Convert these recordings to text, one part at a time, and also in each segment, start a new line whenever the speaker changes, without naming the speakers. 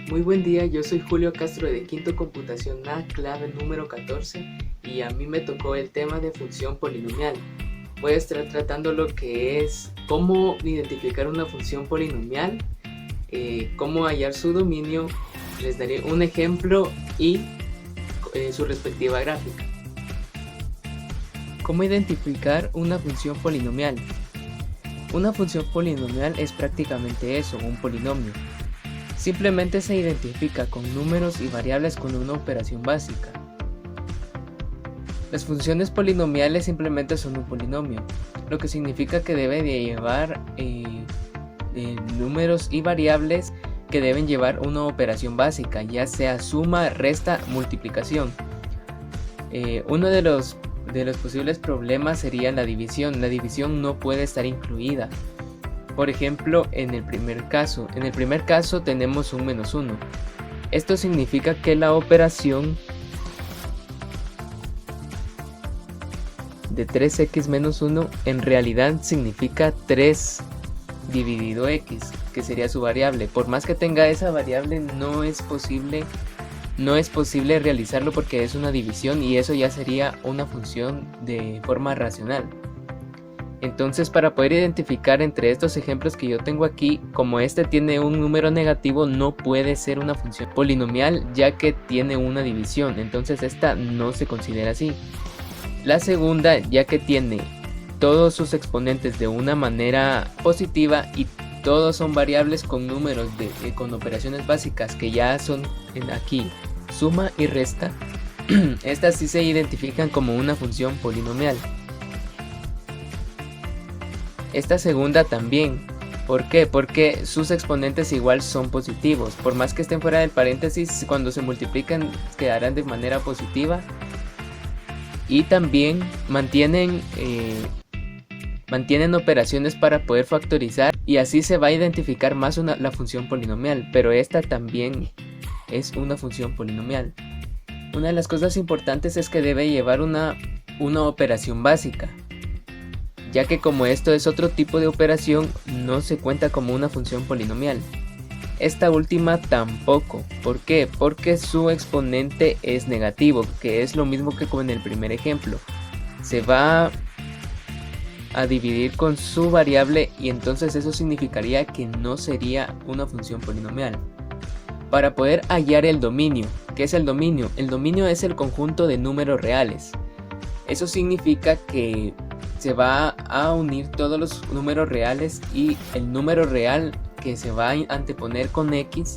Muy buen día, yo soy Julio Castro de Quinto Computación A, clave número 14, y a mí me tocó el tema de función polinomial. Voy a estar tratando lo que es cómo identificar una función polinomial, cómo hallar su dominio, les daré un ejemplo y su respectiva gráfica. ¿Cómo identificar una función polinomial? Una función polinomial es prácticamente eso, un polinomio. Simplemente se identifica con números y variables con una operación básica. Las funciones polinomiales simplemente son un polinomio, lo que significa que debe de llevar números y variables que deben llevar una operación básica, ya sea suma, resta, multiplicación. Uno de los posibles problemas sería la división. La división no puede estar incluida. Por ejemplo, en el primer caso tenemos un menos 1. Esto significa que la operación de 3x menos 1 en realidad significa 3 dividido x, que sería su variable. Por más que tenga esa variable, no es posible realizarlo porque es una división y eso ya sería una función de forma racional. Entonces, para poder identificar entre estos ejemplos que yo tengo aquí, como este tiene un número negativo, no puede ser una función polinomial ya que tiene una división, entonces esta no se considera así. La segunda, ya que tiene todos sus exponentes de una manera positiva y todos son variables con números con operaciones básicas que ya son aquí suma y resta, estas sí se identifican como una función polinomial. Esta segunda también. ¿Por qué? Porque sus exponentes igual son positivos. Por más que estén fuera del paréntesis, cuando se multiplican quedarán de manera positiva. Y también mantienen operaciones para poder factorizar. Y así se va a identificar más la función polinomial. Pero esta también es una función polinomial. Una de las cosas importantes es que debe llevar una operación básica, ya que como esto es otro tipo de operación, no se cuenta como una función polinomial. Esta última tampoco. ¿Por qué? Porque su exponente es negativo, que es lo mismo que con el primer ejemplo. Se va a dividir con su variable y entonces eso significaría que no sería una función polinomial. Para poder hallar el dominio, ¿qué es el dominio? El dominio es el conjunto de números reales. Eso significa que se va a unir todos los números reales y el número real que se va a anteponer con x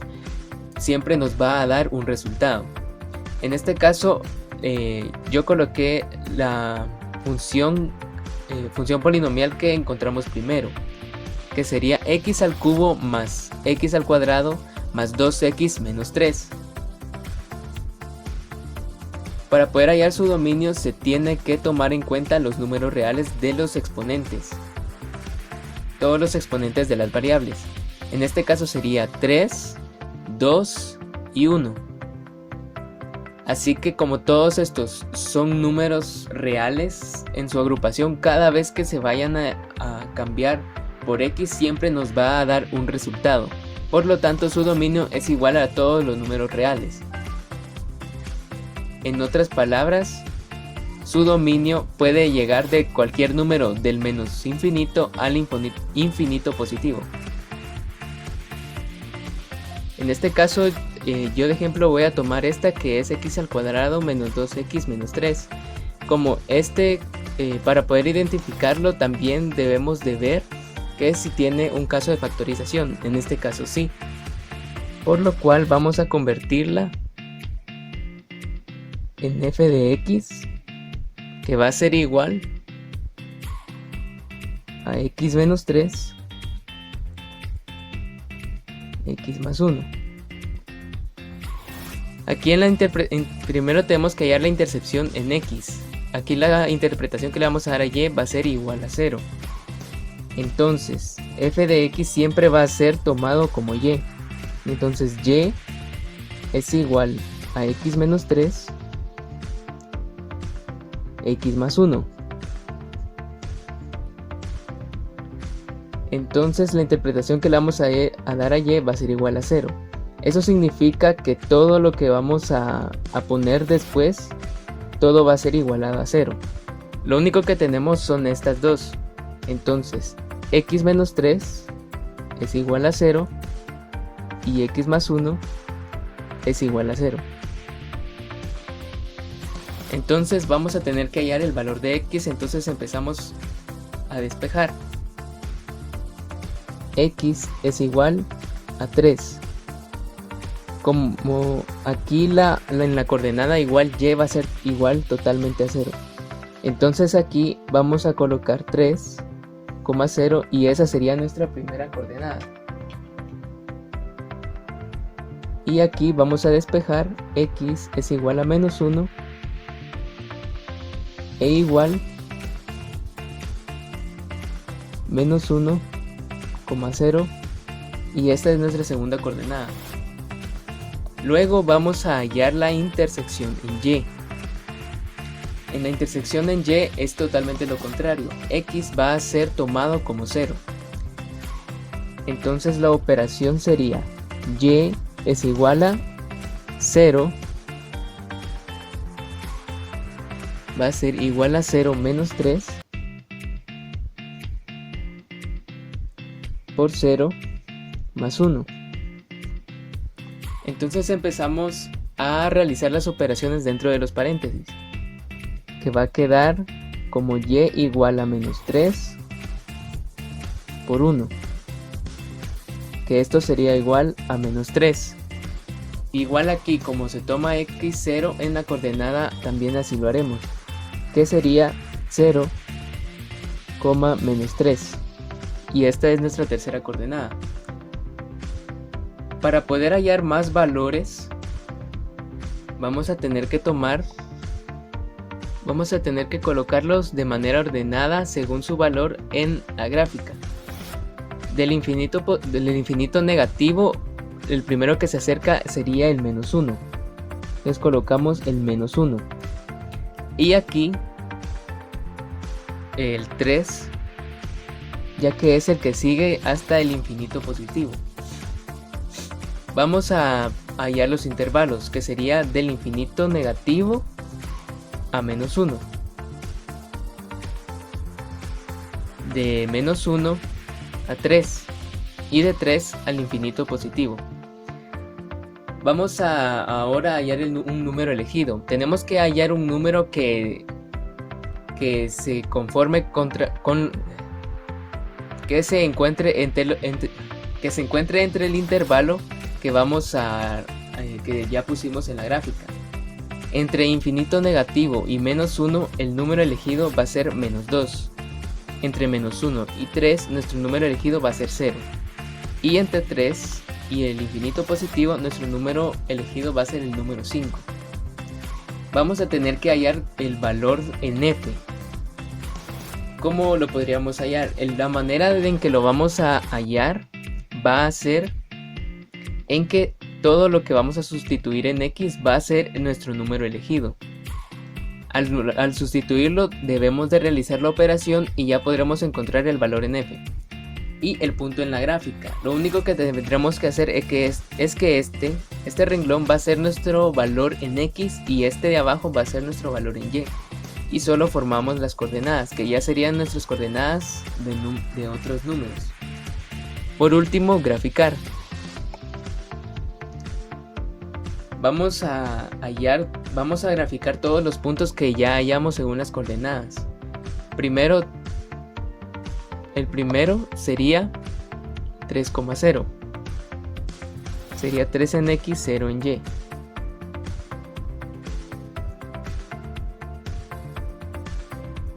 siempre nos va a dar un resultado. En este caso yo coloqué la función polinomial que encontramos primero, que sería x al cubo más x al cuadrado más 2x menos 3. Para poder hallar su dominio se tiene que tomar en cuenta los números reales de los exponentes, todos los exponentes de las variables. En este caso sería 3, 2 y 1. Así que como todos estos son números reales en su agrupación, cada vez que se vayan a cambiar por x siempre nos va a dar un resultado. Por lo tanto, su dominio es igual a todos los números reales. En otras palabras, su dominio puede llegar de cualquier número del menos infinito al infinito positivo. En este caso, yo de ejemplo voy a tomar esta que es x al cuadrado menos 2x menos 3. Como para poder identificarlo también debemos de ver que si tiene un caso de factorización. En este caso sí. Por lo cual vamos a convertirla en f de x, que va a ser igual a x menos 3, x más 1. Aquí primero tenemos que hallar la intercepción en x. Aquí la interpretación que le vamos a dar a y va a ser igual a 0. Entonces f de x siempre va a ser tomado como y. Entonces y es igual a x menos 3, x más 1. Entonces la interpretación que le vamos a dar a y va a ser igual a 0. Eso significa que todo lo que vamos a poner después, todo va a ser igualado a 0. Lo único que tenemos son estas dos. Entonces, x menos 3 es igual a 0 y x más 1 es igual a 0. Entonces vamos a tener que hallar el valor de x, entonces empezamos a despejar. X es igual a 3. Como aquí en la coordenada igual y va a ser igual totalmente a 0. Entonces aquí vamos a colocar 3,0 y esa sería nuestra primera coordenada. Y aquí vamos a despejar x es igual a menos 1 e igual menos 1,0 y esta es nuestra segunda coordenada. Luego vamos a hallar la intersección en y. En la intersección en y es totalmente lo contrario, x va a ser tomado como 0. Entonces la operación sería y es igual a 0 va a ser igual a 0 menos 3 por 0 más 1. Entonces empezamos a realizar las operaciones dentro de los paréntesis, que va a quedar como y igual a menos 3 por 1, que esto sería igual a menos 3. Igual aquí, como se toma x0 en la coordenada, también así lo haremos, que sería 0, menos 3. Y esta es nuestra tercera coordenada. Para poder hallar más valores, vamos a tener que colocarlos de manera ordenada según su valor en la gráfica. Del infinito negativo, el primero que se acerca sería el menos 1. Entonces colocamos el menos 1. Y aquí el 3, ya que es el que sigue hasta el infinito positivo. Vamos a hallar los intervalos, que sería del infinito negativo a menos 1. De menos 1 a 3. Y de 3 al infinito positivo. Vamos a ahora hallar un número elegido. Tenemos que hallar un número que se conforme que se encuentre entre el intervalo que que ya pusimos en la gráfica. Entre infinito negativo y menos 1, el número elegido va a ser menos 2. Entre menos 1 y 3, nuestro número elegido va a ser 0. Y entre 3 y el infinito positivo, nuestro número elegido va a ser el número 5. Vamos a tener que hallar el valor en f. ¿Cómo lo podríamos hallar? La manera en que lo vamos a hallar va a ser en que todo lo que vamos a sustituir en x va a ser nuestro número elegido. Al sustituirlo debemos de realizar la operación y ya podremos encontrar el valor en f y el punto en la gráfica. Lo único que tendremos que hacer es que este renglón va a ser nuestro valor en x y este de abajo va a ser nuestro valor en y. Y solo formamos las coordenadas, que ya serían nuestras coordenadas de otros números. Por último, graficar. Vamos a graficar todos los puntos que ya hallamos según las coordenadas. El primero sería 3,0. Sería 3 en x, 0 en y.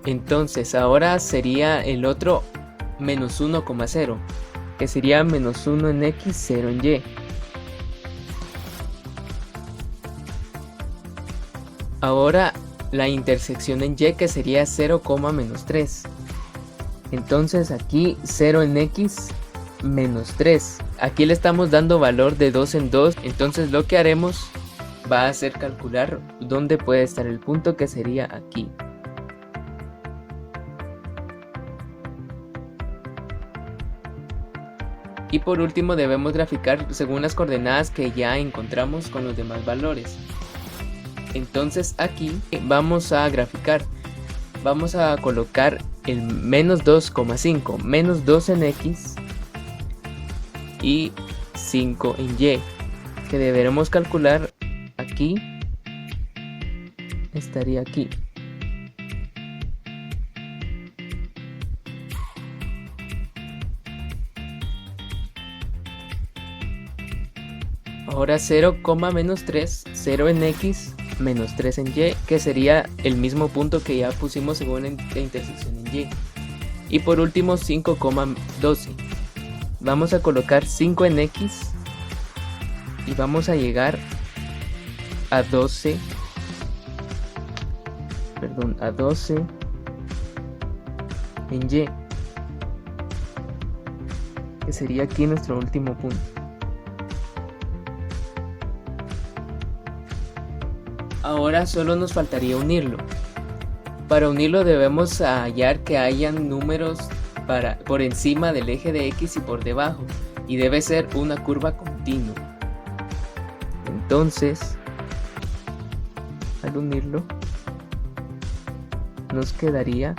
Entonces ahora sería el otro menos 1,0, que sería menos 1 en x, 0 en y. Ahora la intersección en y, que sería 0, menos 3. Entonces aquí 0 en x menos 3. Aquí le estamos dando valor de 2 en 2. Entonces lo que haremos va a ser calcular dónde puede estar el punto, que sería aquí. Y por último debemos graficar según las coordenadas que ya encontramos con los demás valores. Entonces aquí vamos a graficar. Vamos a colocar el menos 2,5, menos 2 en X y 5 en Y, que deberemos calcular aquí, estaría aquí. Ahora 0, menos 3, 0 en X, menos 3 en Y, que sería el mismo punto que ya pusimos según la intersección en Y. Y por último 5,12. Vamos a colocar 5 en X y vamos a llegar a 12, a 12 en Y, que sería aquí nuestro último punto. Ahora solo nos faltaría unirlo. Para unirlo debemos hallar que hayan números por encima del eje de X y por debajo, y debe ser una curva continua. Entonces, al unirlo, nos quedaría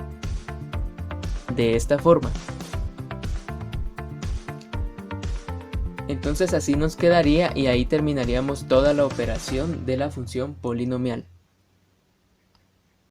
de esta forma. Entonces así nos quedaría y ahí terminaríamos toda la operación de la función polinomial.